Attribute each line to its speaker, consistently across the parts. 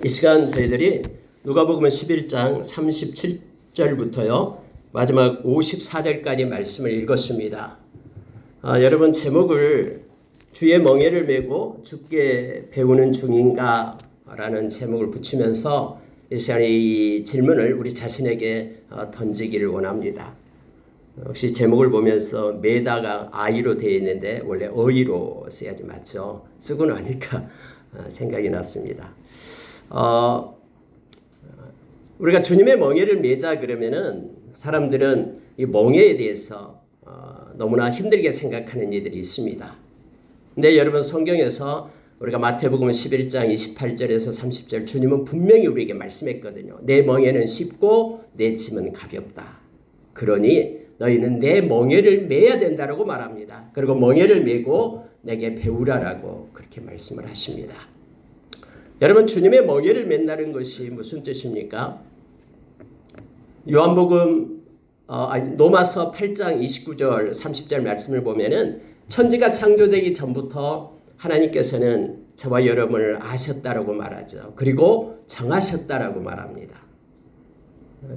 Speaker 1: 이 시간 저희들이 누가복음 11장 37절부터요 마지막 54절까지 말씀을 읽었습니다. 여러분 제목을 주의 멍에를 메고 주께 배우는 중인가 라는 제목을 붙이면서 이 시간에 이 질문을 우리 자신에게 던지기를 원합니다. 혹시 제목을 보면서 메다가 아이로 되어 있는데 원래 어이로 써야지 맞죠? 쓰고 나니까 생각이 났습니다. 우리가 주님의 멍에를 메자 그러면은 사람들은 이 멍에에 대해서 너무나 힘들게 생각하는 이들이 있습니다. 근데 여러분 성경에서 우리가 마태복음 11장 28절에서 30절 주님은 분명히 우리에게 말씀했거든요. 내 멍에는 쉽고 내 짐은 가볍다. 그러니 너희는 내 멍에를 메야 된다라고 말합니다. 그리고 멍에를 메고 내게 배우라라고 그렇게 말씀을 하십니다. 여러분 주님의 멍에를 맨다는 것이 무슨 뜻입니까? 요한복음 로마서 8장 29절 30절 말씀을 보면은 천지가 창조되기 전부터 하나님께서는 저와 여러분을 아셨다라고 말하죠. 그리고 정하셨다라고 말합니다.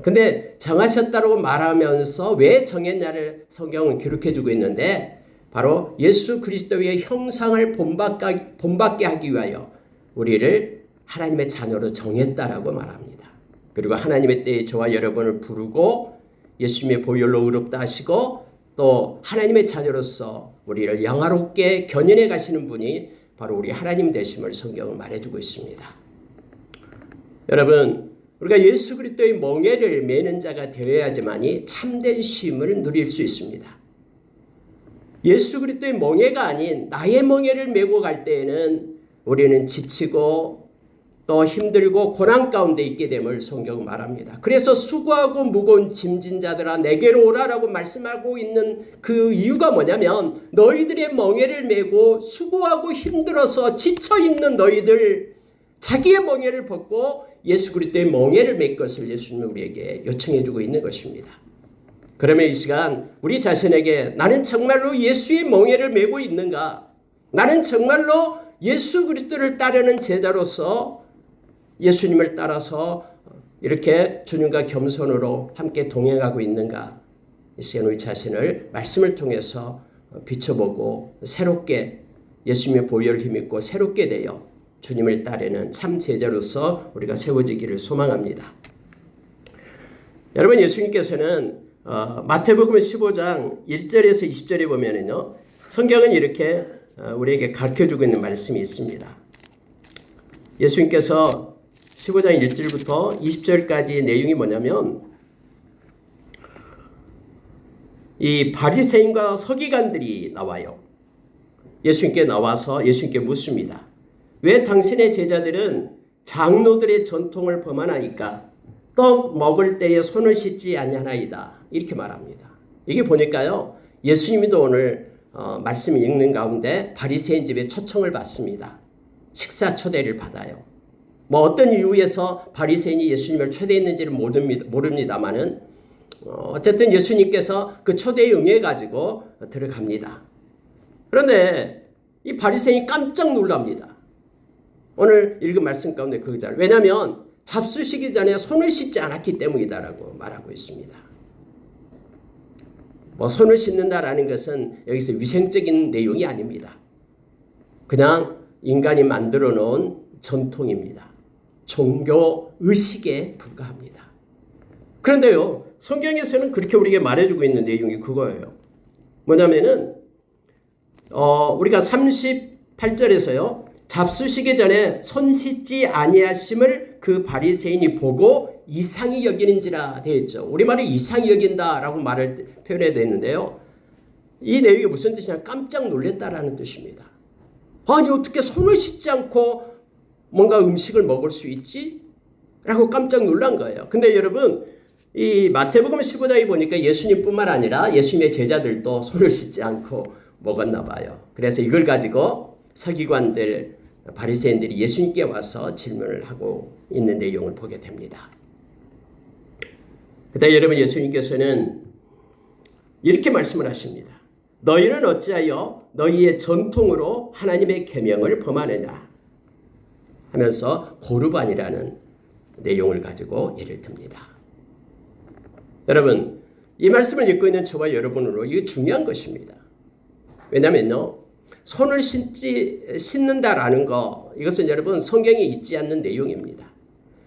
Speaker 1: 근데 정하셨다라고 말하면서 왜 정했냐를 성경은 기록해주고 있는데 바로 예수 그리스도의 형상을 본받게 하기 위하여 우리를 하나님의 자녀로 정했다라고 말합니다. 그리고 하나님의 때에 저와 여러분을 부르고 예수님의 보혈로 의롭다 하시고 또 하나님의 자녀로서 우리를 영화롭게 견인해 가시는 분이 바로 우리 하나님 되심을 성경은 말해주고 있습니다. 여러분 우리가 예수 그리스도의 멍에를 메는 자가 되어야지만이 참된 쉼을 누릴 수 있습니다. 예수 그리스도의 멍에가 아닌 나의 멍에를 메고 갈 때에는 우리는 지치고 또 힘들고 고난 가운데 있게 됨을 성경은 말합니다. 그래서 수고하고 무거운 짐진 자들아 내게로 오라라고 말씀하고 있는 그 이유가 뭐냐면 너희들의 멍에를 메고 수고하고 힘들어서 지쳐있는 너희들 자기의 멍에를 벗고 예수 그리스도의 멍에를 맬 것을 예수님은 우리에게 요청해 주고 있는 것입니다. 그러면 이 시간 우리 자신에게 나는 정말로 예수의 멍에를 메고 있는가? 나는 정말로 예수 그리스도를 따르는 제자로서 예수님을 따라서 이렇게 주님과 겸손으로 함께 동행하고 있는가? 이 시간 우리 자신을 말씀을 통해서 비춰보고 새롭게 예수님의 보혈을 힘입고 새롭게 되어 주님을 따르는 참 제자로서 우리가 세워지기를 소망합니다. 여러분 예수님께서는 마태복음 15장 1절에서 20절에 보면은요. 성경은 이렇게 우리에게 가르쳐주고 있는 말씀이 있습니다. 예수님께서 15장 1절부터 20절까지 내용이 뭐냐면 이 바리새인과 서기관들이 나와요. 예수님께 나와서 예수님께 묻습니다. 왜 당신의 제자들은 장로들의 전통을 범하나이까? 떡 먹을 때에 손을 씻지 아니하나이다. 이렇게 말합니다. 이게 보니까요. 예수님도 오늘 말씀 읽는 가운데 바리새인 집에 초청을 받습니다. 식사 초대를 받아요. 뭐 어떤 이유에서 바리새인이 예수님을 초대했는지는 모릅니다만은 어쨌든 예수님께서 그 초대에 응해가지고 들어갑니다. 그런데 이 바리새인이 깜짝 놀랍니다. 오늘 읽은 말씀 가운데 그거잖아요. 왜냐하면 잡수시기 전에 손을 씻지 않았기 때문이다라고 말하고 있습니다. 뭐 손을 씻는다라는 것은 여기서 위생적인 내용이 아닙니다. 그냥 인간이 만들어 놓은 전통입니다. 종교 의식에 불과합니다. 그런데요, 성경에서는 그렇게 우리에게 말해주고 있는 내용이 그거예요. 뭐냐면은 우리가 38절에서요. 잡수시기 전에 손 씻지 아니하심을 그 바리새인이 보고 이상히 여기는지라 되어 있죠. 우리말에 이상히 여긴다라고 말을 표현해야 되는데요. 이 내용이 무슨 뜻이냐? 깜짝 놀랐다라는 뜻입니다. 아니 어떻게 손을 씻지 않고 뭔가 음식을 먹을 수 있지? 라고 깜짝 놀란 거예요. 근데 여러분 이 마태복음 15장에 보니까 예수님뿐만 아니라 예수님의 제자들도 손을 씻지 않고 먹었나 봐요. 그래서 이걸 가지고 서기관들 바리새인들이 예수님께 와서 질문을 하고 있는 내용을 보게 됩니다. 그때 여러분 예수님께서는 이렇게 말씀을 하십니다. 너희는 어찌하여 너희의 전통으로 하나님의 계명을 범하느냐? 하면서 고르반이라는 내용을 가지고 예를 듭니다. 여러분, 이 말씀을 읽고 있는 저와 여러분으로 이거 중요한 것입니다. 왜냐면요, 손을 씻는다라는 거, 이것은 여러분 성경에 있지 않는 내용입니다.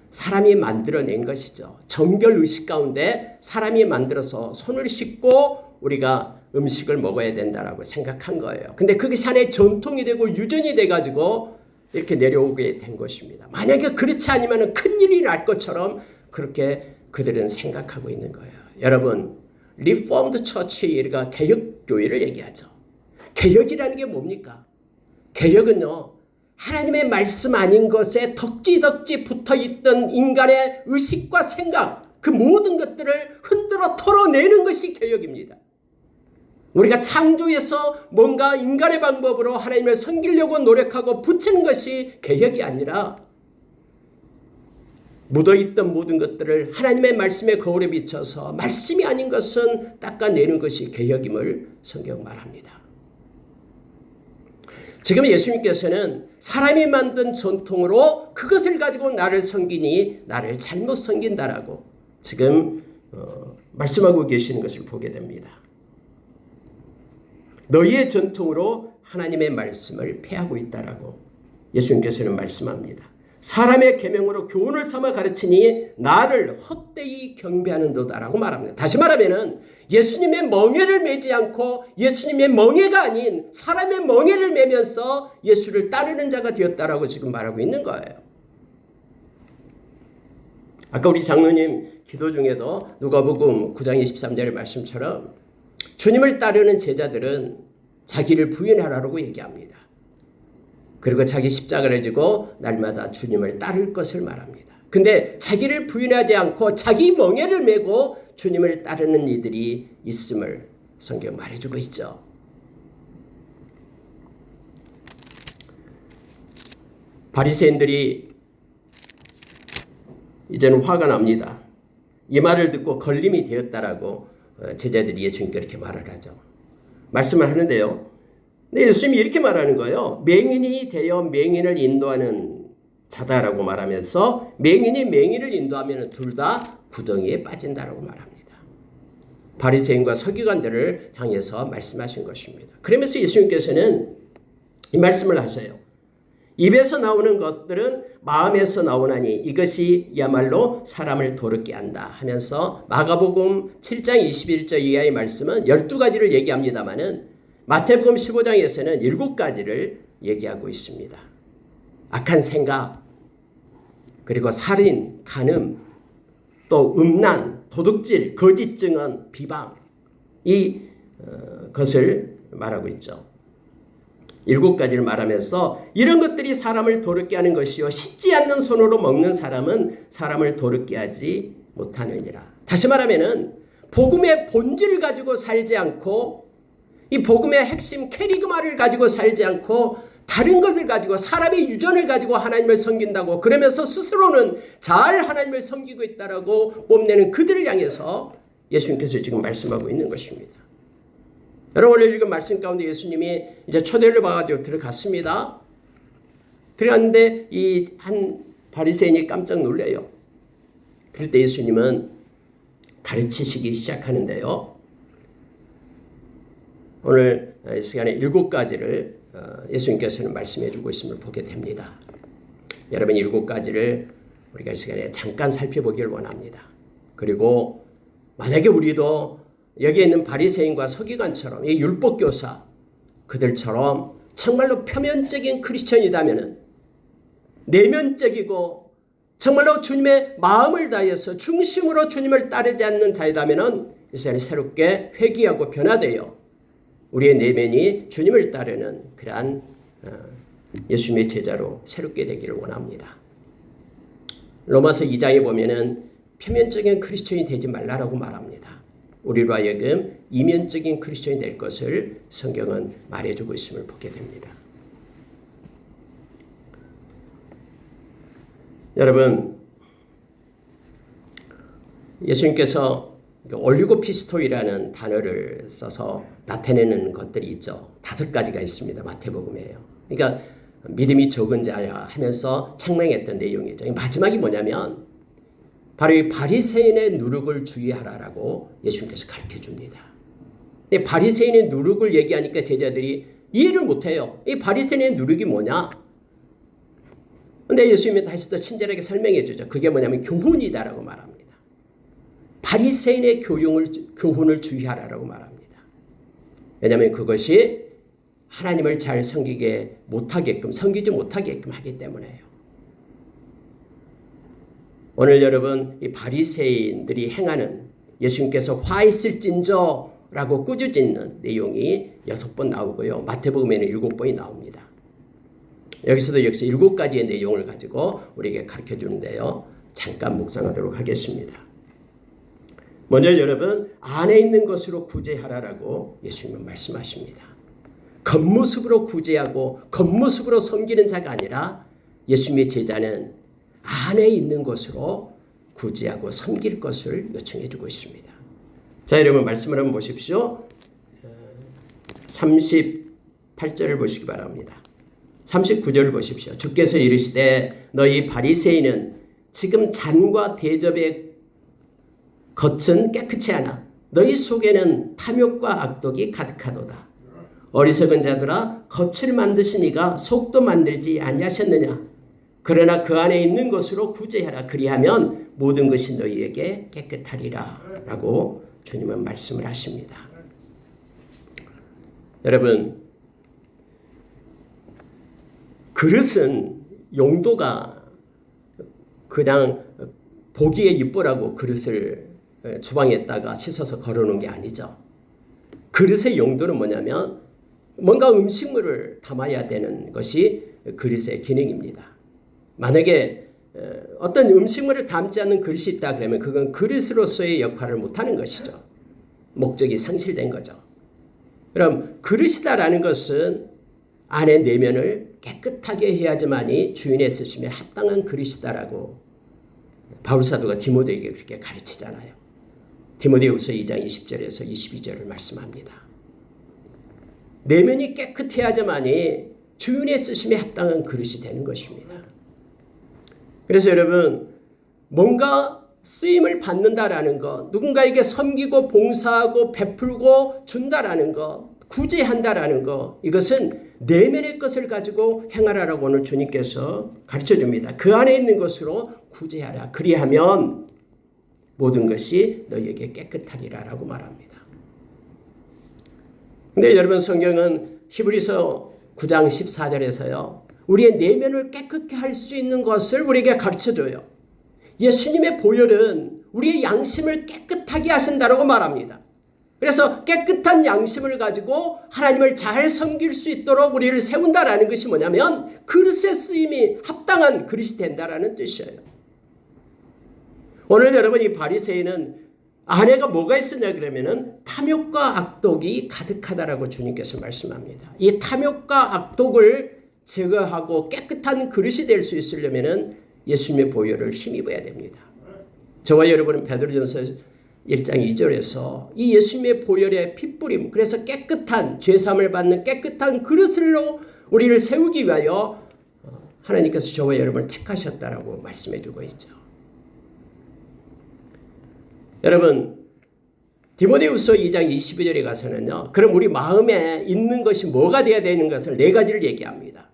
Speaker 1: 사람이 만들어낸 것이죠. 정결의식 가운데 사람이 만들어서 손을 씻고 우리가 음식을 먹어야 된다라고 생각한 거예요. 근데 그것이 하나의 전통이 되고 유전이 돼가지고 이렇게 내려오게 된 것입니다. 만약에 그렇지 않으면 큰일이 날 것처럼 그렇게 그들은 생각하고 있는 거예요. 여러분, 리포먼드 처치, 우리가 개혁교회를 얘기하죠. 개혁이라는 게 뭡니까? 개혁은요, 하나님의 말씀 아닌 것에 덕지덕지 붙어있던 인간의 의식과 생각, 그 모든 것들을 흔들어 털어내는 것이 개혁입니다. 우리가 창조에서 뭔가 인간의 방법으로 하나님을 섬기려고 노력하고 붙이는 것이 개혁이 아니라 묻어있던 모든 것들을 하나님의 말씀의 거울에 비춰서 말씀이 아닌 것은 닦아내는 것이 개혁임을 성경 말합니다. 지금 예수님께서는 사람이 만든 전통으로 그것을 가지고 나를 섬기니 나를 잘못 섬긴다라고 지금 말씀하고 계시는 것을 보게 됩니다. 너희의 전통으로 하나님의 말씀을 폐하고 있다라고 예수님께서는 말씀합니다. 사람의 계명으로 교훈을 삼아 가르치니 나를 헛되이 경배하는도다라고 말합니다. 다시 말하면은 예수님의 멍에를 매지 않고 예수님의 멍에가 아닌 사람의 멍에를 매면서 예수를 따르는 자가 되었다라고 지금 말하고 있는 거예요. 아까 우리 장로님 기도 중에도 누가복음 9장 23절의 말씀처럼 주님을 따르는 제자들은 자기를 부인하라고 얘기합니다. 그리고 자기 십자가를 지고 날마다 주님을 따를 것을 말합니다. 근데 자기를 부인하지 않고 자기 멍에를 메고 주님을 따르는 이들이 있음을 성경 말해주고 있죠. 바리새인들이 이제는 화가 납니다. 이 말을 듣고 걸림이 되었다라고 제자들이 예수님께 이렇게 말을 하죠. 말씀을 하는데요. 근데 예수님이 이렇게 말하는 거예요. 맹인이 되어 맹인을 인도하는 자다라고 말하면서 맹인이 맹인을 인도하면 둘 다 구덩이에 빠진다라고 말합니다. 바리새인과 서기관들을 향해서 말씀하신 것입니다. 그러면서 예수님께서는 이 말씀을 하세요. 입에서 나오는 것들은 마음에서 나오나니 이것이야말로 사람을 도르게 한다 하면서 마가복음 7장 21절 이하의 말씀은 12가지를 얘기합니다마는 마태복음 15장에서는 7가지를 얘기하고 있습니다. 악한 생각, 그리고 살인, 간음, 또 음란, 도둑질, 거짓 증언, 비방, 이 것을 말하고 있죠. 7가지를 말하면서 이런 것들이 사람을 도르게 하는 것이요 씻지 않는 손으로 먹는 사람은 사람을 도르게 하지 못하느니라. 다시 말하면은 복음의 본질을 가지고 살지 않고 이 복음의 핵심 캐리그마를 가지고 살지 않고 다른 것을 가지고 사람의 유전을 가지고 하나님을 섬긴다고 그러면서 스스로는 잘 하나님을 섬기고 있다라고 뽐내는 그들을 향해서 예수님께서 지금 말씀하고 있는 것입니다. 여러분 오늘 읽은 말씀 가운데 예수님이 이제 초대를 받아가지고 들어갔습니다. 들어갔는데 이 한 바리새인이 깜짝 놀래요. 그럴 때 예수님은 가르치시기 시작하는데요. 오늘 이 시간에 7가지를 예수님께서는 말씀해 주고 있음을 보게 됩니다. 여러분 7가지를 우리가 이 시간에 잠깐 살펴보기를 원합니다. 그리고 만약에 우리도 여기에 있는 바리새인과 서기관처럼 이 율법교사 그들처럼 정말로 표면적인 크리스천이라면 내면적이고 정말로 주님의 마음을 다해서 중심으로 주님을 따르지 않는 자이라면 이 시간에 새롭게 회귀하고 변화되어 우리의 내면이 주님을 따르는 그러한 예수님의 제자로 새롭게 되기를 원합니다. 로마서 2장에 보면은 표면적인 크리스천이 되지 말라라고 말합니다. 우리로 하여금 이면적인 크리스천이 될 것을 성경은 말해주고 있음을 보게 됩니다. 여러분, 예수님께서 올리고피스토이라는 단어를 써서 나타내는 것들이 있죠. 5가지가 있습니다. 마태복음에요. 그러니까 믿음이 적은 자야 하면서 책망했던 내용이죠. 마지막이 뭐냐면 바로 이 바리새인의 누룩을 주의하라라고 예수님께서 가르쳐 줍니다. 근데 바리새인의 누룩을 얘기하니까 제자들이 이해를 못해요. 이 바리새인의 누룩이 뭐냐? 근데 예수님이 다시 또 친절하게 설명해 주죠. 그게 뭐냐면 교훈이다라고 말합니다. 바리새인의 교훈을 주의하라라고 말합니다. 왜냐하면 그것이 하나님을 잘 섬기지 못하게끔 하기 때문에요. 오늘 여러분 이 바리새인들이 행하는 예수님께서 화 있을진저라고 꾸짖는 내용이 6번 나오고요. 마태복음에는 7번이 나옵니다. 여기서도 역시 7가지의 내용을 가지고 우리에게 가르쳐 주는데요. 잠깐 묵상하도록 하겠습니다. 먼저 여러분 안에 있는 것으로 구제하라라고 예수님은 말씀하십니다. 겉모습으로 구제하고 겉모습으로 섬기는 자가 아니라 예수님의 제자는 안에 있는 것으로 구제하고 섬길 것을 요청해 주고 있습니다. 자, 여러분 말씀을 한번 보십시오. 38절을 보시기 바랍니다. 39절을 보십시오. 주께서 이르시되 너희 바리새인은 지금 잔과 대접의 겉은 깨끗이 하나 너희 속에는 탐욕과 악독이 가득하도다. 어리석은 자들아 겉을 만드시니가 속도 만들지 아니하셨느냐. 그러나 그 안에 있는 것으로 구제하라. 그리하면 모든 것이 너희에게 깨끗하리라 라고 주님은 말씀을 하십니다. 여러분 그릇은 용도가 그냥 보기에 이쁘라고 그릇을 주방에다가 씻어서 걸어놓은 게 아니죠. 그릇의 용도는 뭐냐면 뭔가 음식물을 담아야 되는 것이 그릇의 기능입니다. 만약에 어떤 음식물을 담지 않는 그릇이 있다 그러면 그건 그릇으로서의 역할을 못하는 것이죠. 목적이 상실된 거죠. 그럼 그릇이다라는 것은 안의 내면을 깨끗하게 해야지만이 주인의 쓰심에 합당한 그릇이다라고 바울사도가 디모데에게 그렇게 가르치잖아요. 디모데후서 2장 20절에서 22절을 말씀합니다. 내면이 깨끗해야지만이 주인의 쓰심에 합당한 그릇이 되는 것입니다. 그래서 여러분 뭔가 쓰임을 받는다라는 것, 누군가에게 섬기고 봉사하고 베풀고 준다라는 것, 구제한다라는 것, 이것은 내면의 것을 가지고 행하라라고 오늘 주님께서 가르쳐줍니다. 그 안에 있는 것으로 구제하라. 그리하면 모든 것이 너희에게 깨끗하리라라고 말합니다. 근데 여러분 성경은 히브리서 9장 14절에서요. 우리의 내면을 깨끗게 할 수 있는 것을 우리에게 가르쳐줘요. 예수님의 보혈은 우리의 양심을 깨끗하게 하신다라고 말합니다. 그래서 깨끗한 양심을 가지고 하나님을 잘 섬길 수 있도록 우리를 세운다라는 것이 뭐냐면 그릇의 쓰임이 합당한 그릇이 된다라는 뜻이에요. 오늘 여러분 이 바리새인은 안에가 뭐가 있었냐 그러면은 탐욕과 악독이 가득하다라고 주님께서 말씀합니다. 이 탐욕과 악독을 제거하고 깨끗한 그릇이 될 수 있으려면은 예수님의 보혈을 힘입어야 됩니다. 저와 여러분은 베드로전서 1장 2절에서 이 예수님의 보혈의 핏뿌림, 그래서 깨끗한 죄사함을 받는 깨끗한 그릇으로 우리를 세우기 위하여 하나님께서 저와 여러분을 택하셨다라고 말씀해 주고 있죠. 여러분 디모데후서 2장 22절에 가서는요. 그럼 우리 마음에 있는 것이 뭐가 되어야 되는 것을 4가지를 얘기합니다.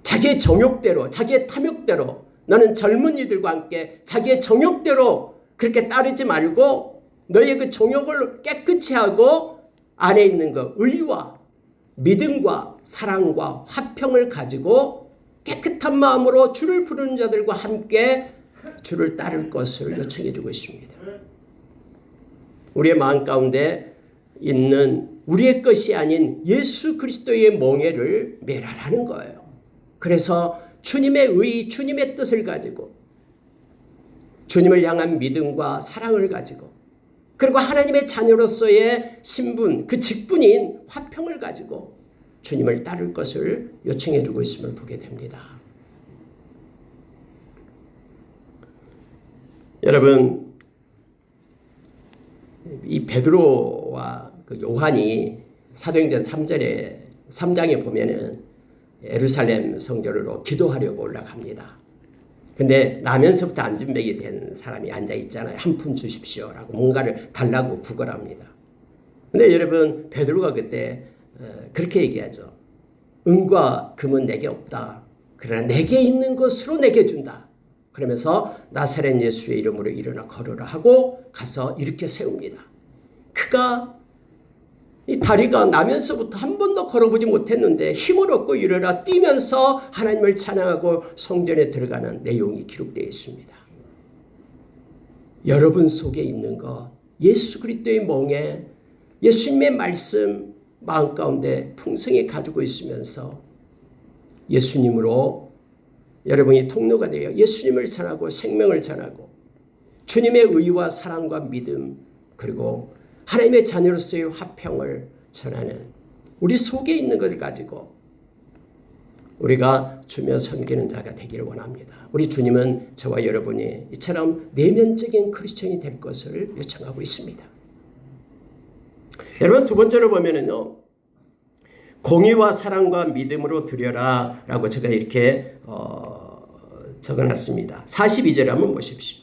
Speaker 1: 자기의 정욕대로, 자기의 탐욕대로, 너는 젊은이들과 함께 자기의 정욕대로 그렇게 따르지 말고 너의 그 정욕을 깨끗이 하고 안에 있는 그 의와 믿음과 사랑과 화평을 가지고 깨끗한 마음으로 주를 부르는 자들과 함께 주를 따를 것을 요청해 주고 있습니다. 우리의 마음 가운데 있는 우리의 것이 아닌 예수 그리스도의 멍에를 매라라는 거예요. 그래서 주님의 의, 주님의 뜻을 가지고 주님을 향한 믿음과 사랑을 가지고 그리고 하나님의 자녀로서의 신분, 그 직분인 화평을 가지고 주님을 따를 것을 요청해 주고 있음을 보게 됩니다. 여러분 이 베드로와 그 요한이 사도행전 3장에 보면은 예루살렘 성전으로 기도하려고 올라갑니다. 근데 나면서부터 안진뱅이 된 사람이 앉아 있잖아요. 한 푼 주십시오라고 뭔가를 달라고 구걸합니다. 근데 여러분 베드로가 그때 그렇게 얘기하죠. 은과 금은 내게 없다. 그러나 내게 있는 것으로 내게 준다. 그러면서 나사렛 예수의 이름으로 일어나 걸으라 하고 가서 이렇게 세웁니다. 그가 이 다리가 나면서부터 한 번도 걸어보지 못했는데 힘을 얻고 일어나 뛰면서 하나님을 찬양하고 성전에 들어가는 내용이 기록되어 있습니다. 여러분 속에 있는 것, 예수 그리스도의 멍에 예수님의 말씀 마음 가운데 풍성히 가지고 있으면서 예수님으로 여러분이 통로가 되어 예수님을 전하고 생명을 전하고 주님의 의와 사랑과 믿음 그리고 하나님의 자녀로서의 화평을 전하는 우리 속에 있는 것을 가지고 우리가 주며 섬기는 자가 되기를 원합니다. 우리 주님은 저와 여러분이 이처럼 내면적인 크리스천이 될 것을 요청하고 있습니다. 여러분 두 번째로 보면은요. 공의와 사랑과 믿음으로 드려라 라고 제가 이렇게 적어놨습니다. 42절 한번 보십시오.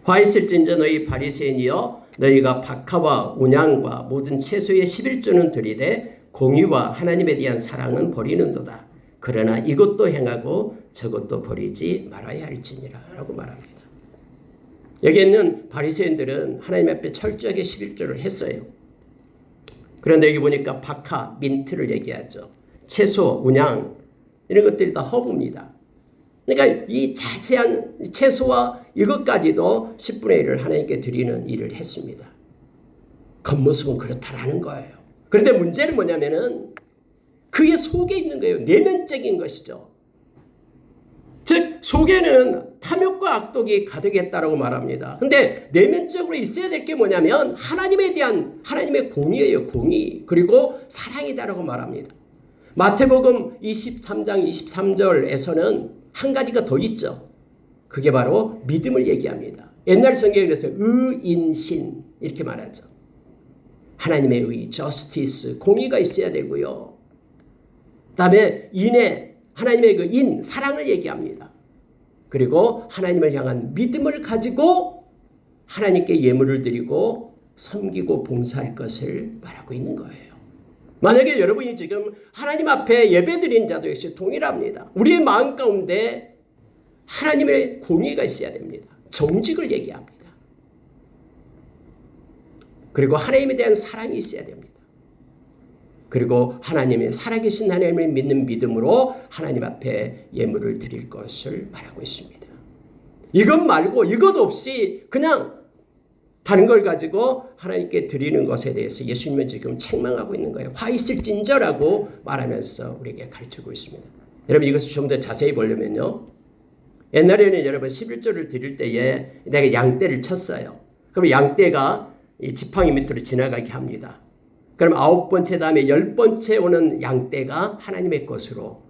Speaker 1: 화 있을진저 너희 바리새인이여 너희가 박하와 온양과 모든 채소의 11조는 드리되 공의와 하나님에 대한 사랑은 버리는도다. 그러나 이것도 행하고 저것도 버리지 말아야 할지니라 라고 말합니다. 여기 있는 바리새인들은 하나님 앞에 철저하게 11조를 했어요. 그런데 여기 보니까 박하, 민트를 얘기하죠. 채소, 온양 이런 것들이 다 허브입니다. 그러니까 이 자세한 채소와 이것까지도 10분의 1을 하나님께 드리는 일을 했습니다. 겉모습은 그렇다라는 거예요. 그런데 문제는 뭐냐면은 그의 속에 있는 거예요. 내면적인 것이죠. 즉 속에는 탐욕과 악독이 가득했다라고 말합니다. 근데 내면적으로 있어야 될 게 뭐냐면 하나님에 대한 하나님의 공의예요. 공의. 그리고 사랑이다라고 말합니다. 마태복음 23장 23절에서는 한 가지가 더 있죠. 그게 바로 믿음을 얘기합니다. 옛날 성경에 그래서 의인신 이렇게 말하죠. 하나님의 의, justice, 공의가 있어야 되고요. 그다음에 인의 하나님의 그 인, 사랑을 얘기합니다. 그리고 하나님을 향한 믿음을 가지고 하나님께 예물을 드리고 섬기고 봉사할 것을 말하고 있는 거예요. 만약에 여러분이 지금 하나님 앞에 예배드린 자도 역시 동일합니다. 우리의 마음 가운데 하나님의 공의가 있어야 됩니다. 정직을 얘기합니다. 그리고 하나님에 대한 사랑이 있어야 됩니다. 그리고 하나님의 살아계신 하나님을 믿는 믿음으로 하나님 앞에 예물을 드릴 것을 말하고 있습니다. 이것 말고 이것 없이 그냥 다른 걸 가지고 하나님께 드리는 것에 대해서 예수님은 지금 책망하고 있는 거예요. 화 있을진저라고 말하면서 우리에게 가르치고 있습니다. 여러분 이것을 좀 더 자세히 보려면요. 옛날에는 여러분 11조를 드릴 때에 내가 양떼를 쳤어요. 그럼 양떼가 이 지팡이 밑으로 지나가게 합니다. 그럼 9번째 다음에 10번째 오는 양떼가 하나님의 것으로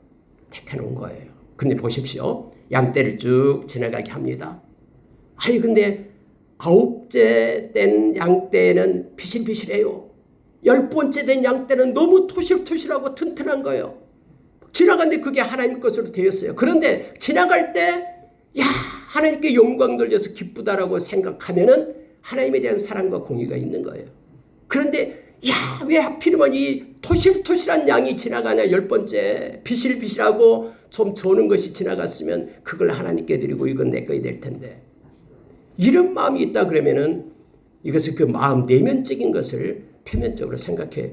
Speaker 1: 택해놓은 거예요. 근데 보십시오. 양떼를 쭉 지나가게 합니다. 아니 근데 9째 된 양떼는 비실비실해요. 10번째 된 양떼는 너무 토실토실하고 튼튼한 거예요. 지나갔는데 그게 하나님 것으로 되었어요. 그런데 지나갈 때 야 하나님께 영광 돌려서 기쁘다라고 생각하면은 하나님에 대한 사랑과 공의가 있는 거예요. 그런데 야 왜 하필이면 이 토실토실한 양이 지나가냐 10번째 비실비실하고 좀 저는 것이 지나갔으면 그걸 하나님께 드리고 이건 내 거야 될 텐데 이런 마음이 있다 그러면은 이것을 그 마음 내면적인 것을 표면적으로 생각해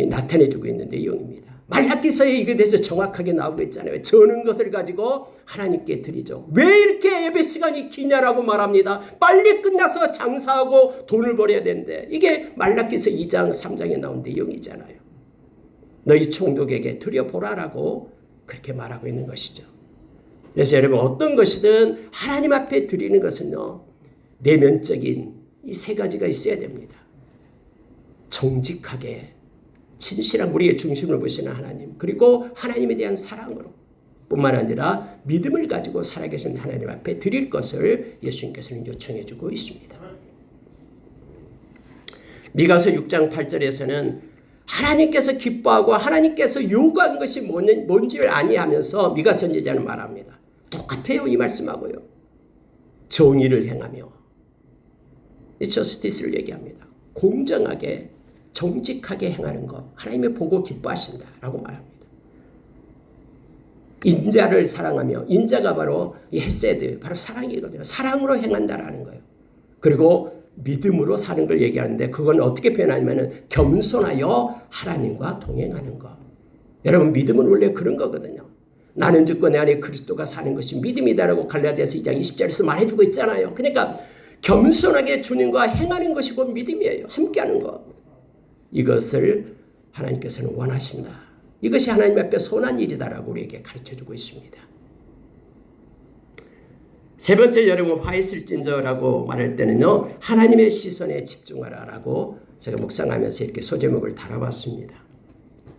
Speaker 1: 나타내주고 있는 내용입니다. 말라기서에 이게 대해서 정확하게 나오고 있잖아요. 저는 것을 가지고 하나님께 드리죠. 왜 이렇게 예배 시간이 기냐라고 말합니다. 빨리 끝나서 장사하고 돈을 벌어야 되는데 이게 말라기서 2장 3장에 나온 내용이잖아요. 너희 총독에게 드려보라라고 그렇게 말하고 있는 것이죠. 그래서 여러분 어떤 것이든 하나님 앞에 드리는 것은요. 내면적인 이 세 가지가 있어야 됩니다. 정직하게 진실한 우리의 중심을 보시는 하나님 그리고 하나님에 대한 사랑으로 뿐만 아니라 믿음을 가지고 살아계신 하나님 앞에 드릴 것을 예수님께서는 요청해 주고 있습니다. 미가서 6장 8절에서는 하나님께서 기뻐하고 하나님께서 요구한 것이 뭔지를 아니하면서 미가 선지자는 말합니다. 똑같아요. 이 말씀하고요. 정의를 행하며 이 저스티스를 얘기합니다. 공정하게 정직하게 행하는 것 하나님이 보고 기뻐하신다라고 말합니다. 인자를 사랑하며 인자가 바로 이 헤세드 바로 사랑이거든요. 사랑으로 행한다라는 거예요. 그리고 믿음으로 사는 걸 얘기하는데 그건 어떻게 표현하냐면 겸손하여 하나님과 동행하는 것. 여러분 믿음은 원래 그런 거거든요. 나는 듣고 내 안에 그리스도가 사는 것이 믿음이다라고 갈라디아서 2장 20절에서 말해주고 있잖아요. 그러니까 겸손하게 주님과 행하는 것이 곧 믿음이에요. 함께하는 것. 이것을 하나님께서는 원하신다. 이것이 하나님 앞에 선한 일이다라고 우리에게 가르쳐주고 있습니다. 세 번째 여러분 화 있을진저라고 말할 때는요. 하나님의 시선에 집중하라라고 제가 묵상하면서 이렇게 소제목을 달아봤습니다.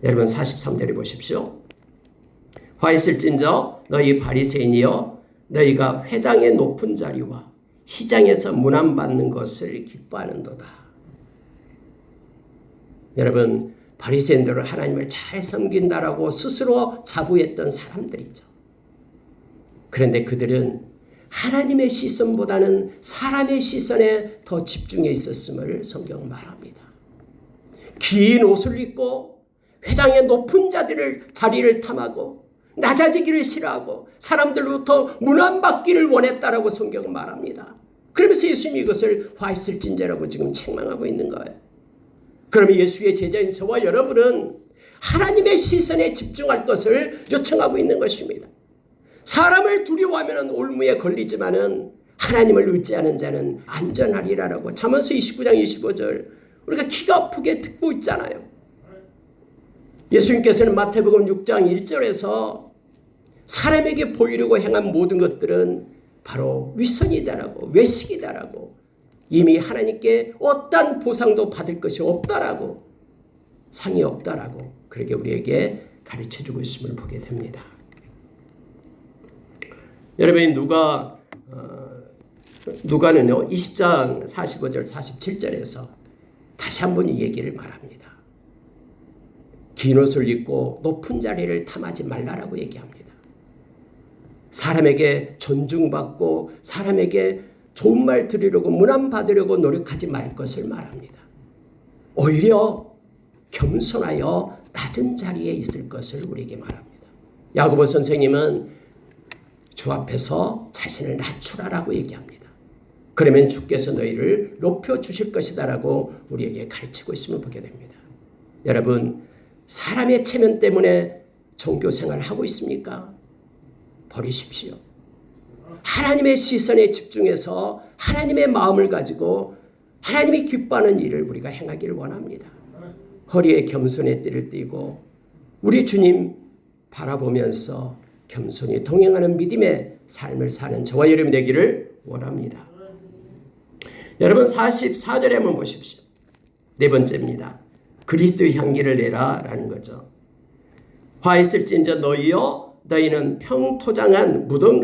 Speaker 1: 여러분 43절에 보십시오. 화 있을진저 너희 바리새인이여 너희가 회당의 높은 자리와 시장에서 문안받는 것을 기뻐하는도다. 여러분 바리새인들은 하나님을 잘 섬긴다라고 스스로 자부했던 사람들이죠. 그런데 그들은 하나님의 시선보다는 사람의 시선에 더 집중해 있었음을 성경은 말합니다. 긴 옷을 입고 회당의 높은 자리를 탐하고 낮아지기를 싫어하고 사람들로부터 문안받기를 원했다라고 성경은 말합니다. 그러면서 예수님이 이것을 화 있을진저라고 지금 책망하고 있는 거예요. 그러면 예수의 제자인 저와 여러분은 하나님의 시선에 집중할 것을 요청하고 있는 것입니다. 사람을 두려워하면 올무에 걸리지만은 하나님을 의지하는 자는 안전하리라라고 잠언서 29장 25절 우리가 기가 아프게 듣고 있잖아요. 예수님께서는 마태복음 6장 1절에서 사람에게 보이려고 행한 모든 것들은 바로 윗선이다라고 외식이다라고 이미 하나님께 어떤 보상도 받을 것이 없다라고 상이 없다라고 그렇게 우리에게 가르쳐주고 있음을 보게 됩니다. 여러분 누가는요 20장 45절 47절에서 다시 한번 이 얘기를 말합니다. 긴 옷을 입고 높은 자리를 탐하지 말라라고 얘기합니다. 사람에게 존중받고 사람에게 좋은 말 들으려고 문안 받으려고 노력하지 말 것을 말합니다. 오히려 겸손하여 낮은 자리에 있을 것을 우리에게 말합니다. 야고보 선생님은 주 앞에서 자신을 낮추라라고 얘기합니다. 그러면 주께서 너희를 높여주실 것이다라고 우리에게 가르치고 있음을 보게 됩니다. 여러분 사람의 체면 때문에 종교생활을 하고 있습니까? 버리십시오. 하나님의 시선에 집중해서 하나님의 마음을 가지고 하나님이 기뻐하는 일을 우리가 행하기를 원합니다. 허리에 겸손의 띠를 띠고 우리 주님 바라보면서 겸손히 동행하는 믿음의 삶을 사는 저와 여러분이 되기를 원합니다. 여러분 44절에 한번 보십시오. 네 번째입니다. 그리스도의 향기를 내라 라는 거죠. 화 있을진저 너희여 너희는 평토장한 무덤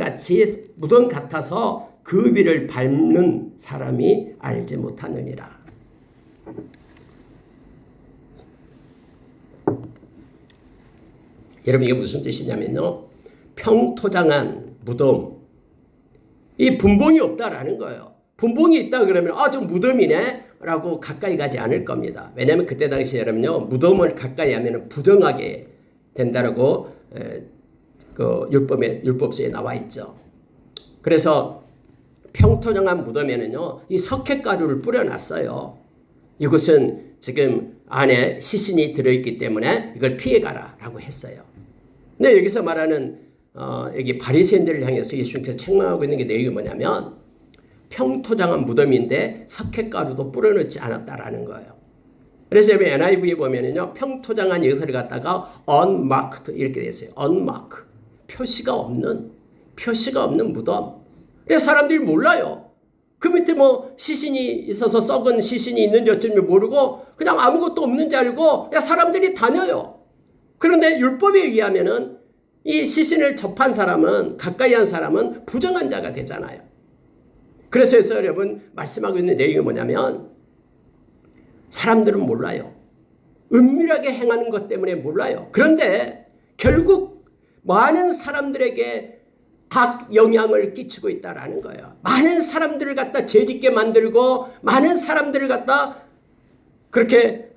Speaker 1: 같아서 그 위를 밟는 사람이 알지 못하느니라. 여러분 이게 무슨 뜻이냐면요. 평토장한 무덤. 이 분봉이 없다라는 거예요. 분봉이 있다 그러면 저 무덤이네 라고 가까이 가지 않을 겁니다. 왜냐하면 그때 당시에 여러분요. 무덤을 가까이 하면 부정하게 된다라고 그 율법서에 나와 있죠. 그래서 평토장한 무덤에는요. 이 석회가루를 뿌려놨어요. 이것은 지금 안에 시신이 들어있기 때문에 이걸 피해가라라고 했어요. 근데 여기서 말하는 여기 바리새인들을 향해서 예수님께서 책망하고 있는 게 내용이 뭐냐면 평토장한 무덤인데 석회가루도 뿌려놓지 않았다라는 거예요. 그래서 여기 NIV에 보면은요 평토장한 이것을 갖다가 unmarked 이렇게 돼 있어요. unmarked 표시가 없는 무덤. 그래서 사람들이 몰라요. 그 밑에 뭐 시신이 있어서 썩은 시신이 있는지 어쩐지 모르고 그냥 아무것도 없는지 알고 그냥 사람들이 다녀요. 그런데 율법에 의하면은 이 시신을 접한 사람은 가까이 한 사람은 부정한 자가 되잖아요. 그래서 여러분 말씀하고 있는 내용이 뭐냐면 사람들은 몰라요. 은밀하게 행하는 것 때문에 몰라요. 그런데 결국 많은 사람들에게 악 영향을 끼치고 있다라는 거예요. 많은 사람들을 갖다 죄짓게 만들고 많은 사람들을 갖다 그렇게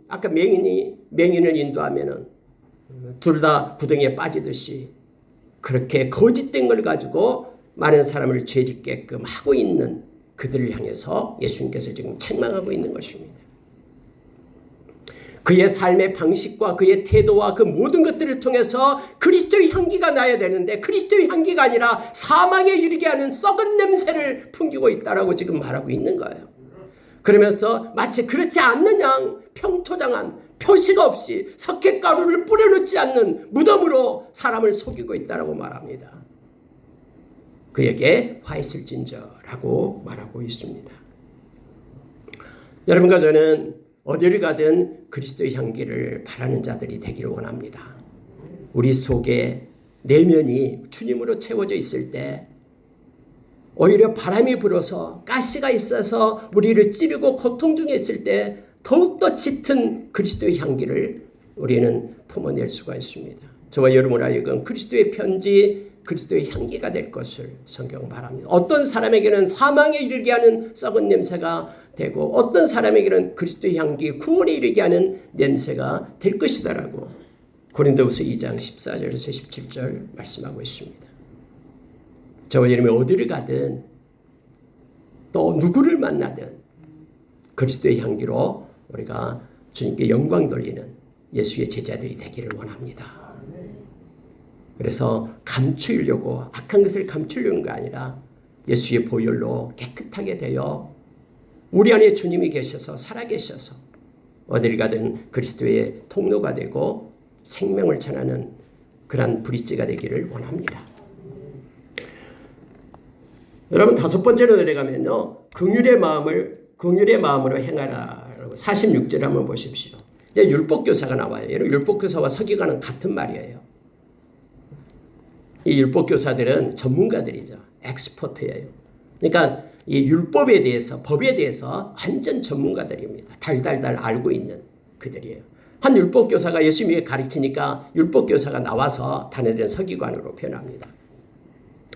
Speaker 1: 아까 맹인을 인도하면은 둘 다 구덩이에 빠지듯이 그렇게 거짓된 걸 가지고 많은 사람을 죄짓게끔 하고 있는 그들을 향해서 예수님께서 지금 책망하고 있는 것입니다. 그의 삶의 방식과 그의 태도와 그 모든 것들을 통해서 그리스도의 향기가 나야 되는데 그리스도의 향기가 아니라 사망에 이르게 하는 썩은 냄새를 풍기고 있다라고 지금 말하고 있는 거예요. 그러면서 마치 그렇지 않는 양 평토장한 표시가 없이 석회가루를 뿌려놓지 않는 무덤으로 사람을 속이고 있다라고 말합니다. 그에게 화 있을진저라고 말하고 있습니다. 여러분과 저는 어디를 가든 그리스도의 향기를 바라는 자들이 되기를 원합니다. 우리 속에 내면이 주님으로 채워져 있을 때 오히려 바람이 불어서 가시가 있어서 우리를 찌르고 고통 중에 있을 때 더욱더 짙은 그리스도의 향기를 우리는 품어낼 수가 있습니다. 저와 여러분 하여금 그리스도의 편지, 그리스도의 향기가 될 것을 성경 말합니다. 어떤 사람에게는 사망에 이르게 하는 썩은 냄새가 되고 어떤 사람에게는 그리스도의 향기, 구원에 이르게 하는 냄새가 될 것이다라고 고린도후서 2장 14절에서 17절 말씀하고 있습니다. 저와 여러분이 어디를 가든 또 누구를 만나든 그리스도의 향기로 우리가 주님께 영광 돌리는 예수의 제자들이 되기를 원합니다. 그래서 감추려고 악한 것을 감추려는 게 아니라 예수의 보혈로 깨끗하게 되어 우리 안에 주님이 계셔서 살아계셔서 어디를 가든 그리스도의 통로가 되고 생명을 전하는 그러한 브릿지가 되기를 원합니다. 여러분 다섯 번째로 내려가면요. 긍휼의 마음으로 행하라. 46절 한번 보십시오. 율법교사가 나와요. 율법교사와 서기관은 같은 말이에요. 이 율법교사들은 전문가들이죠. 엑스퍼트예요. 그러니까 이 율법에 대해서 법에 대해서 완전 전문가들입니다. 달달달 알고 있는 그들이에요. 한 율법교사가 예수님이 가르치니까 율법교사가 나와서 단회된 서기관으로 표현합니다.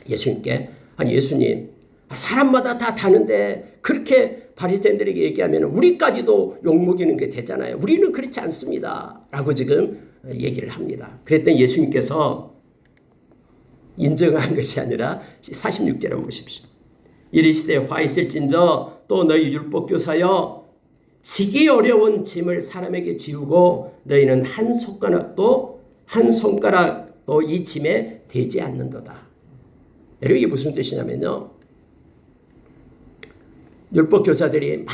Speaker 1: 예수님께 아니 예수님 사람마다 다 다는데 그렇게 바리새인들에게 얘기하면 우리까지도 욕먹이는 게 되잖아요. 우리는 그렇지 않습니다. 라고 지금 얘기를 합니다. 그랬더니 예수님께서 인정한 것이 아니라 46절 한번 보십시오. 이르시되 화 있을진저 또 너희 율법교사여 지기 어려운 짐을 사람에게 지우고 너희는 한 손가락도 이 짐에 대지 않는도다. 여러분 이게 무슨 뜻이냐면요. 율법교사들이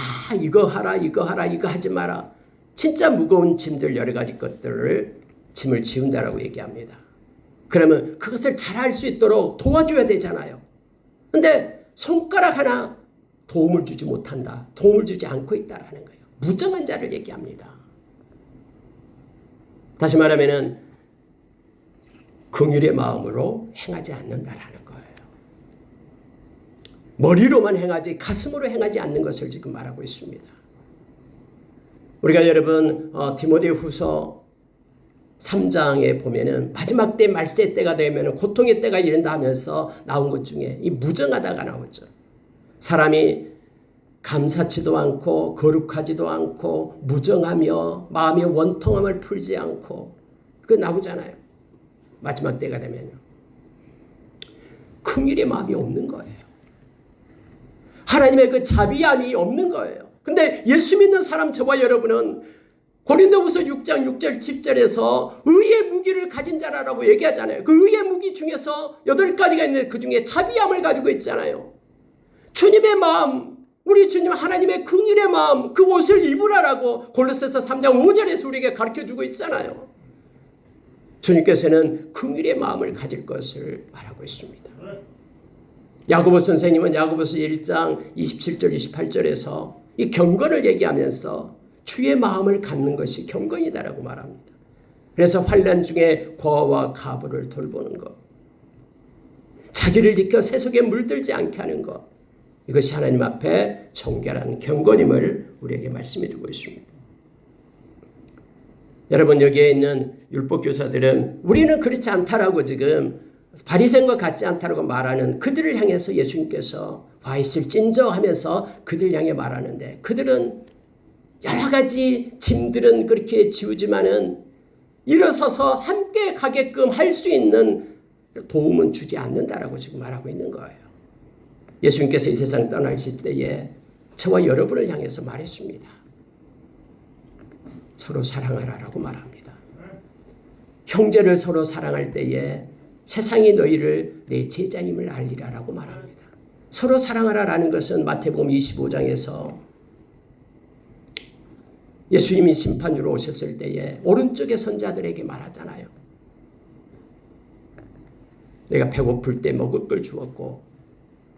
Speaker 1: 이거 하라 이거 하지 마라. 진짜 무거운 짐들 여러 가지 것들을 짐을 지운다라고 얘기합니다. 그러면 그것을 잘할 수 있도록 도와줘야 되잖아요. 근데 손가락 하나 도움을 주지 못한다. 도움을 주지 않고 있다라는 거예요. 무정한 자를 얘기합니다. 다시 말하면은 긍휼의 마음으로 행하지 않는다라는 거예요. 머리로만 행하지 가슴으로 행하지 않는 것을 지금 말하고 있습니다. 우리가 여러분 디모데후서 3장에 보면은 마지막 때 말세 때가 되면 고통의 때가 이른다 하면서 나온 것 중에 이 무정하다가 나오죠. 사람이 감사치도 않고 거룩하지도 않고 무정하며 마음의 원통함을 풀지 않고 그거 나오잖아요. 마지막 때가 되면요. 긍휼의 마음이 없는 거예요. 하나님의 그 자비함이 없는 거예요. 근데 예수 믿는 사람 저와 여러분은 고린도후서 6장 6절 7절에서 의의 무기를 가진 자라고 얘기하잖아요. 그 의의 무기 중에서 8가지가 있는데 그 중에 자비함을 가지고 있잖아요. 주님의 마음, 우리 주님 하나님의 긍휼의 마음, 그 옷을 입으라라고 골로새서 3장 5절에서 우리에게 가르쳐주고 있잖아요. 주님께서는 긍휼의 마음을 가질 것을 말하고 있습니다. 야고보 선생님은 야고보서 1장 27절 28절에서 이 경건을 얘기하면서 주의 마음을 갖는 것이 경건이다라고 말합니다. 그래서 환난 중에 고아와 가부를 돌보는 것, 자기를 지켜 세속에 물들지 않게 하는 것, 이것이 하나님 앞에 정결한 경건임을 우리에게 말씀해 주고 있습니다. 여러분, 여기에 있는 율법교사들은 우리는 그렇지 않다라고 지금 바리새인과 같지 않다라고 말하는 그들을 향해서 예수님께서 와 있을진저 하면서 그들 향해 말하는데, 그들은 여러 가지 짐들은 그렇게 지우지만은 일어서서 함께 가게끔 할 수 있는 도움은 주지 않는다라고 지금 말하고 있는 거예요. 예수님께서 이 세상 떠나실 때에 저와 여러분을 향해서 말했습니다. 서로 사랑하라라고 말합니다. 형제를 서로 사랑할 때에 세상이 너희를 내 제자임을 알리라라고 말합니다. 서로 사랑하라라는 것은 마태복음 25장에서 예수님이 심판주로 오셨을 때에 오른쪽의 선자들에게 말하잖아요. 내가 배고플 때 먹을 걸 주었고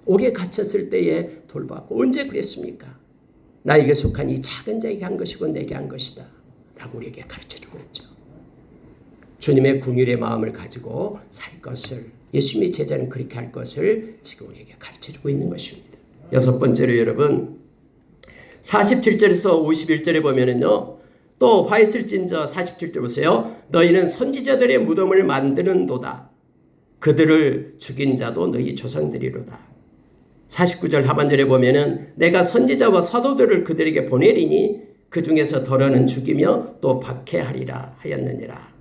Speaker 1: 옥에 갇혔을 때에 돌봤고 언제 그랬습니까? 나에게 속한 이 작은 자에게 한 것이고 내게 한 것이다 라고 우리에게 가르쳐주고 있죠. 주님의 궁율의 마음을 가지고 살 것을, 예수님의 제자는 그렇게 할 것을 지금 우리에게 가르쳐주고 있는 것입니다. 여섯 번째로 여러분, 47절에서 51절에 보면은요, 또 화 있을진저 47절 보세요. 너희는 선지자들의 무덤을 만드는도다. 그들을 죽인 자도 너희 조상들이로다. 49절 하반절에 보면은 내가 선지자와 사도들을 그들에게 보내리니 그 중에서 덜어는 죽이며 또 박해하리라 하였느니라.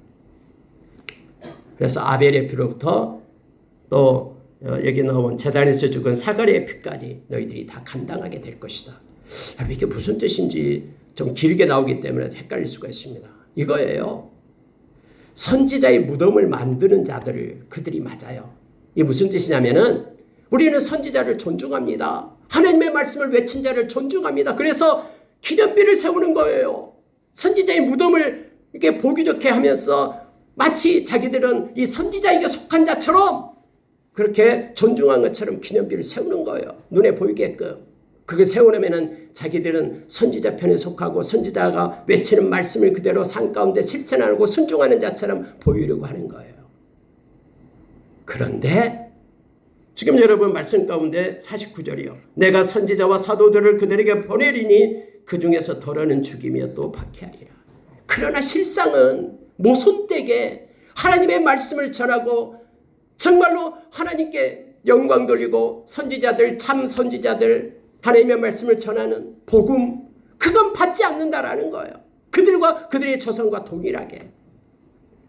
Speaker 1: 그래서 아벨의 피로부터 또 여기 나온 제단에서 죽은 사가랴의 피까지 너희들이 다 감당하게 될 것이다. 여러분, 이게 무슨 뜻인지 좀 길게 나오기 때문에 헷갈릴 수가 있습니다. 이거예요. 선지자의 무덤을 만드는 자들을 그들이 맞아요. 이게 무슨 뜻이냐면은 우리는 선지자를 존중합니다. 하나님의 말씀을 외친 자를 존중합니다. 그래서 기념비를 세우는 거예요. 선지자의 무덤을 이렇게 보기 좋게 하면서 마치 자기들은 이 선지자에게 속한 자처럼 그렇게 존중한 것처럼 기념비를 세우는 거예요. 눈에 보이게끔. 그걸 세우려면은 자기들은 선지자 편에 속하고 선지자가 외치는 말씀을 그대로 삶 가운데 실천하고 순종하는 자처럼 보이려고 하는 거예요. 그런데 지금 여러분 말씀 가운데 49절이요. 내가 선지자와 사도들을 그들에게 보내리니 그 중에서 덜어는 죽이며 또 박해하리라. 그러나 실상은 모손되게 하나님의 말씀을 전하고 정말로 하나님께 영광 돌리고 선지자들, 참 선지자들, 하나님의 말씀을 전하는 복음, 그건 받지 않는다라는 거예요. 그들과 그들의 조상과 동일하게.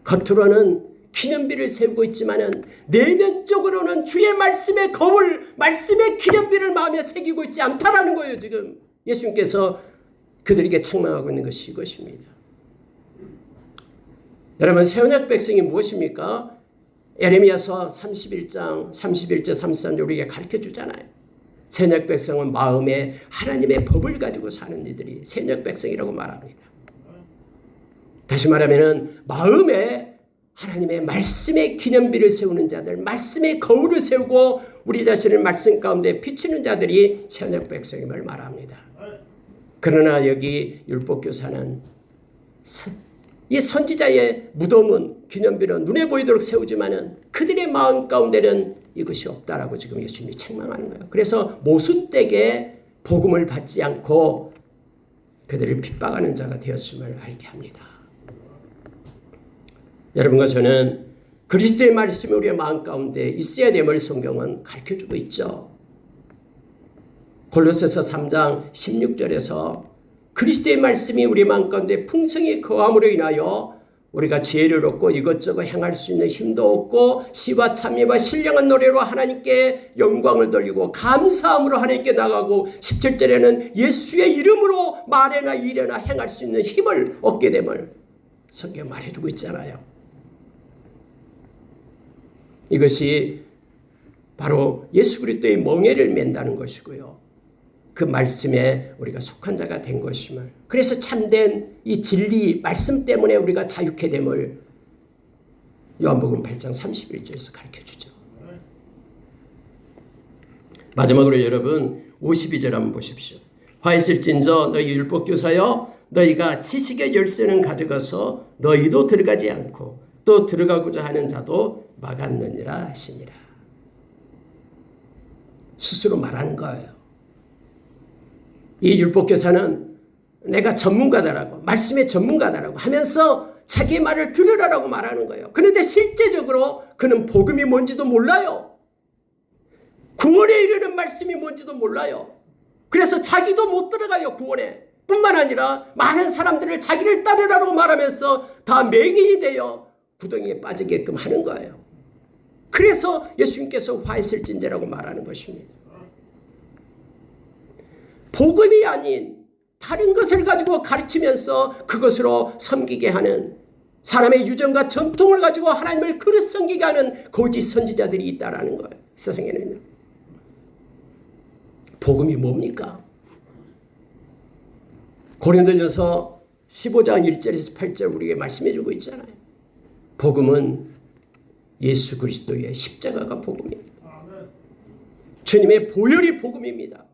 Speaker 1: 겉으로는 기념비를 세우고 있지만은 내면적으로는 주의 말씀의 거울, 말씀의 기념비를 마음에 새기고 있지 않다라는 거예요. 지금 예수님께서 그들에게 책망하고 있는 것이 이것입니다. 여러분, 새 언약 백성이 무엇입니까? 에레미야서 31장 31절 33절 우리에게 가르쳐 주잖아요. 새 언약 백성은 마음에 하나님의 법을 가지고 사는 이들이 새 언약 백성이라고 말합니다. 다시 말하면 마음에 하나님의 말씀의 기념비를 세우는 자들, 말씀의 거울을 세우고 우리 자신을 말씀 가운데 비추는 자들이 새 언약 백성임을 말합니다. 그러나 여기 율법교사는 이 선지자의 무덤은 기념비로 눈에 보이도록 세우지만은 그들의 마음 가운데는 이것이 없다라고 지금 예수님이 책망하는 거예요. 그래서 모순되게 복음을 받지 않고 그들을 핍박하는 자가 되었음을 알게 합니다. 여러분과 저는 그리스도의 말씀이 우리의 마음 가운데 있어야 됨을 성경은 가르쳐주고 있죠. 골로새서 3장 16절에서 그리스도의 말씀이 우리 마음 가운데 풍성히 거함으로 인하여 우리가 지혜를 얻고 이것저것 행할 수 있는 힘도 얻고 시와 찬미와 신령한 노래로 하나님께 영광을 돌리고 감사함으로 하나님께 나가고 17절에는 예수의 이름으로 말해나 이래나 행할 수 있는 힘을 얻게 됨을 성경 말해주고 있잖아요. 이것이 바로 예수 그리스도의 멍에를 맨다는 것이고요. 그 말씀에 우리가 속한 자가 된 것임을, 그래서 참된 이 진리 말씀 때문에 우리가 자유케 됨을 요한복음 8장 31절에서 가르쳐주죠. 마지막으로 여러분 52절 한번 보십시오. 화 있을진저 너희 율법교사여 너희가 지식의 열쇠는 가져가서 너희도 들어가지 않고 또 들어가고자 하는 자도 막았느니라 하시니라. 스스로 말하는 거예요. 이 율법교사는 내가 전문가다라고, 말씀의 전문가다라고 하면서 자기의 말을 들으라라고 말하는 거예요. 그런데 실제적으로 그는 복음이 뭔지도 몰라요. 구원에 이르는 말씀이 뭔지도 몰라요. 그래서 자기도 못 들어가요, 구원에. 뿐만 아니라 많은 사람들을 자기를 따르라고 말하면서 다 맹인이 되어 구덩이에 빠지게끔 하는 거예요. 그래서 예수님께서 화했을진저라고 말하는 것입니다. 복음이 아닌 다른 것을 가지고 가르치면서 그것으로 섬기게 하는, 사람의 유전과 전통을 가지고 하나님을 그릇 섬기게 하는 거짓 선지자들이 있다라는 거예요. 세상에는요. 복음이 뭡니까? 고린도전서 15장 1절에서 8절 우리에게 말씀해 주고 있잖아요. 복음은 예수 그리스도의 십자가가 복음입니다. 주님의 보혈이 복음입니다.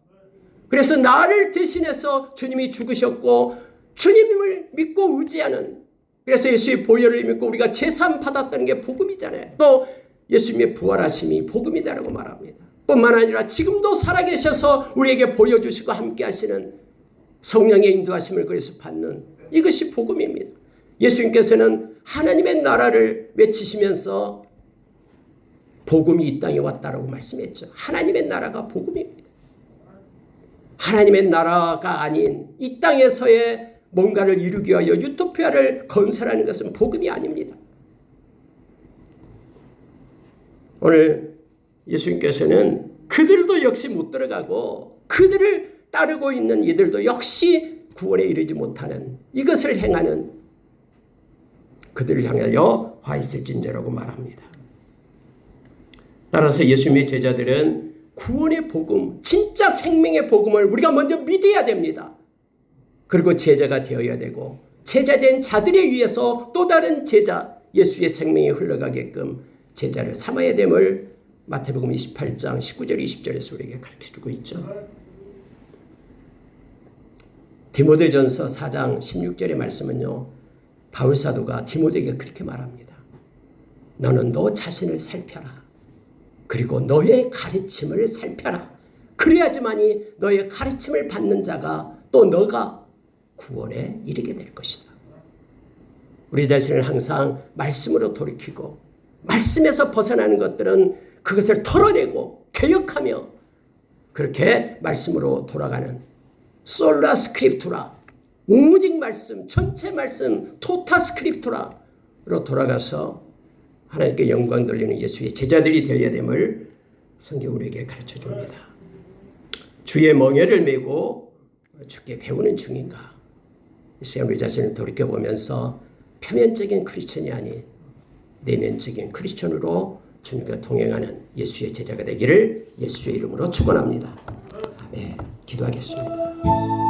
Speaker 1: 그래서 나를 대신해서 주님이 죽으셨고 주님을 믿고 의지하는, 그래서 예수의 보혈을 믿고 우리가 제산 받았다는 게 복음이잖아요. 또 예수님의 부활하심이 복음이다라고 말합니다. 뿐만 아니라 지금도 살아계셔서 우리에게 보여주시고 함께 하시는 성령의 인도하심을 그래서 받는, 이것이 복음입니다. 예수님께서는 하나님의 나라를 외치시면서 복음이 이 땅에 왔다라고 말씀했죠. 하나님의 나라가 복음입니다. 하나님의 나라가 아닌 이 땅에서의 뭔가를 이루기 위하여 유토피아를 건설하는 것은 복음이 아닙니다. 오늘 예수님께서는 그들도 역시 못 들어가고 그들을 따르고 있는 이들도 역시 구원에 이르지 못하는, 이것을 행하는 그들을 향하여 화 있을진저라고 말합니다. 따라서 예수님의 제자들은 구원의 복음, 진짜 생명의 복음을 우리가 먼저 믿어야 됩니다. 그리고 제자가 되어야 되고, 제자된 자들에 의해서 또 다른 제자, 예수의 생명이 흘러가게끔 제자를 삼아야 됨을 마태복음 28장 19절 20절에서 우리에게 가르쳐주고 있죠. 디모데전서 4장 16절의 말씀은요, 바울사도가 디모데에게 그렇게 말합니다. 너는 너 자신을 살펴라. 그리고 너의 가르침을 살펴라. 그래야지만이 너의 가르침을 받는 자가, 또 너가 구원에 이르게 될 것이다. 우리 자신을 항상 말씀으로 돌이키고, 말씀에서 벗어나는 것들은 그것을 털어내고 개혁하며 그렇게 말씀으로 돌아가는 솔라 스크립투라, 오직 말씀, 전체 말씀, 토타 스크립투라로 돌아가서 하나님께 영광 돌리는 예수의 제자들이 되어야 됨을 성경 우리에게 가르쳐 줍니다. 주의 멍에를 메고 주께 배우는 중인가? 이 시간 우리 자신을 돌이켜보면서 표면적인 크리스천이 아닌 내면적인 크리스천으로 주님과 동행하는 예수의 제자가 되기를 예수의 이름으로 축원합니다. 아멘. 기도하겠습니다.